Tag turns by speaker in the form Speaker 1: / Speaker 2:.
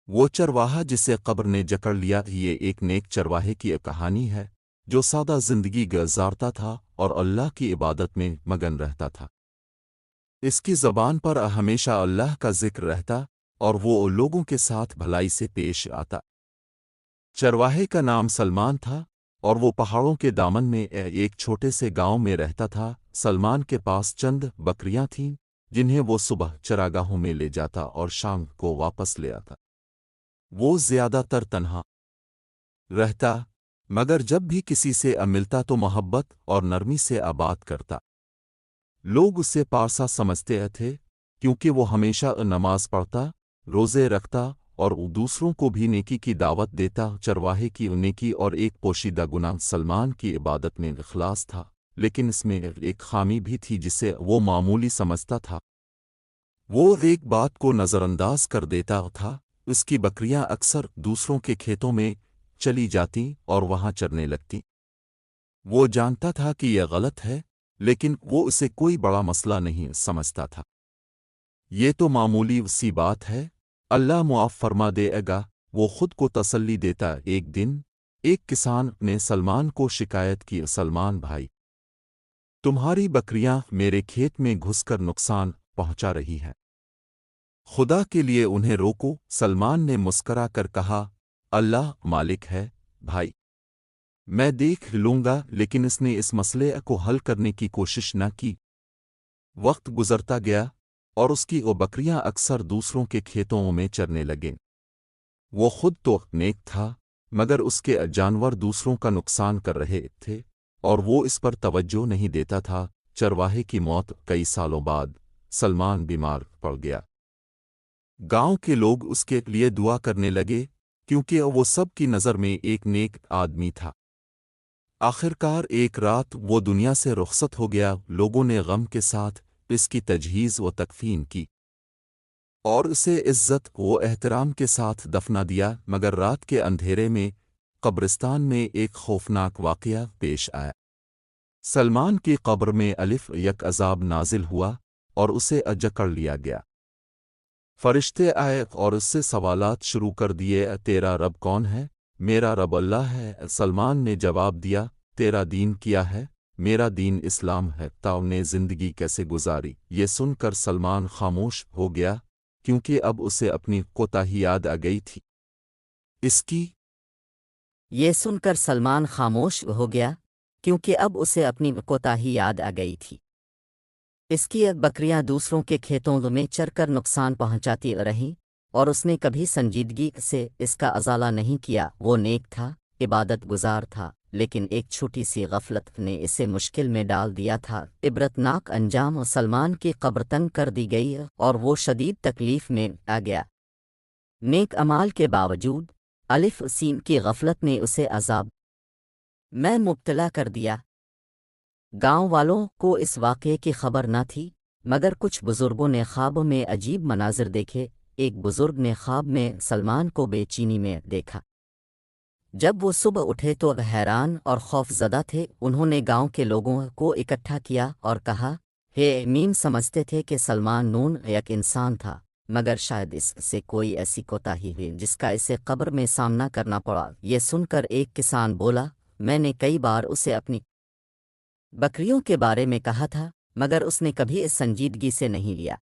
Speaker 1: وہ چرواہا جسے قبر نے جکڑ لیا، یہ ایک نیک چرواہے کی ایک کہانی ہے جو سادہ زندگی گزارتا تھا اور اللہ کی عبادت میں مگن رہتا تھا۔ اس کی زبان پر ہمیشہ اللہ کا ذکر رہتا اور وہ لوگوں کے ساتھ بھلائی سے پیش آتا۔ چرواہے کا نام سلمان تھا اور وہ پہاڑوں کے دامن میں ایک چھوٹے سے گاؤں میں رہتا تھا۔ سلمان کے پاس چند بکریاں تھیں جنہیں وہ صبح چراگاہوں میں لے جاتا اور شام کو واپس لے آتا۔ وہ زیادہ تر تنہا رہتا، مگر جب بھی کسی سے ملتا تو محبت اور نرمی سے بات کرتا۔ لوگ اسے پارسا سمجھتے تھے کیونکہ وہ ہمیشہ نماز پڑھتا، روزے رکھتا اور دوسروں کو بھی نیکی کی دعوت دیتا۔ چرواہے کی نیکی اور ایک پوشیدہ گناہ سلمان کی عبادت میں اخلاص تھا، لیکن اس میں ایک خامی بھی تھی جسے وہ معمولی سمجھتا تھا۔ وہ ایک بات کو نظر انداز کر دیتا تھا، اس کی بکریاں اکثر دوسروں کے کھیتوں میں چلی جاتیں اور وہاں چرنے لگتیں۔ وہ جانتا تھا کہ یہ غلط ہے، لیکن وہ اسے کوئی بڑا مسئلہ نہیں سمجھتا تھا۔ یہ تو معمولی سی بات ہے، اللہ معاف فرما دے گا، وہ خود کو تسلی دیتا۔ ایک دن ایک کسان نے سلمان کو شکایت کی، سلمان بھائی، تمہاری بکریاں میرے کھیت میں گھس کر نقصان پہنچا رہی ہیں، خدا کے لیے انہیں روکو۔ سلمان نے مسکرا کر کہا، اللہ مالک ہے بھائی، میں دیکھ لوں گا، لیکن اس نے اس مسئلے کو حل کرنے کی کوشش نہ کی۔ وقت گزرتا گیا اور اس کی وہ بکریاں اکثر دوسروں کے کھیتوں میں چرنے لگیں۔ وہ خود تو نیک تھا، مگر اس کے جانور دوسروں کا نقصان کر رہے تھے اور وہ اس پر توجہ نہیں دیتا تھا۔ چرواہے کی موت کئی سالوں بعد سلمان بیمار پڑ گیا۔ گاؤں کے لوگ اس کے لیے دعا کرنے لگے کیونکہ وہ سب کی نظر میں ایک نیک آدمی تھا۔ آخرکار ایک رات وہ دنیا سے رخصت ہو گیا۔ لوگوں نے غم کے ساتھ اس کی تجہیز و تکفین کی اور اسے عزت و احترام کے ساتھ دفنا دیا، مگر رات کے اندھیرے میں قبرستان میں ایک خوفناک واقعہ پیش آیا۔ سلمان کی قبر میں الف یک عذاب نازل ہوا اور اسے جکڑ لیا گیا۔ فرشتے آئے اور اس سے سوالات شروع کر دیے، تیرا رب کون ہے؟ میرا رب اللہ ہے۔ سلمان نے جواب دیا، تیرا دین کیا ہے؟ میرا دین اسلام ہے۔ تاؤ نے زندگی کیسے گزاری؟ یہ سن کر سلمان خاموش ہو گیا کیونکہ اب اسے اپنی کوتاہی یاد آ گئی تھی۔
Speaker 2: یہ سن کر سلمان خاموش ہو گیا کیونکہ اب اسے اپنی کوتاہی یاد آ گئی تھی۔ اس کی بکریاں دوسروں کے کھیتوں میں چر کر نقصان پہنچاتی رہیں اور اس نے کبھی سنجیدگی سے اس کا ازالہ نہیں کیا۔ وہ نیک تھا، عبادت گزار تھا، لیکن ایک چھوٹی سی غفلت نے اسے مشکل میں ڈال دیا تھا۔ عبرتناک انجام، سلمان کی قبر تنگ کر دی گئی اور وہ شدید تکلیف میں آ گیا۔ نیک اعمال کے باوجود الف سین کی غفلت نے اسے عذاب میں مبتلا کر دیا۔ گاؤں والوں کو اس واقعے کی خبر نہ تھی، مگر کچھ بزرگوں نے خواب میں عجیب مناظر دیکھے۔ ایک بزرگ نے خواب میں سلمان کو بے چینی میں دیکھا۔ جب وہ صبح اٹھے تو حیران اور خوف زدہ تھے۔ انہوں نے گاؤں کے لوگوں کو اکٹھا کیا اور کہا، ہے میم سمجھتے تھے کہ سلمان نون ایک انسان تھا، مگر شاید اس سے کوئی ایسی کوتاہی ہوئی جس کا اسے قبر میں سامنا کرنا پڑا۔ یہ سن کر ایک کسان بولا، میں نے کئی بار اسے اپنی بکریوں کے بارے میں کہا تھا، مگر اس نے کبھی اس سنجیدگی سے نہیں لیا۔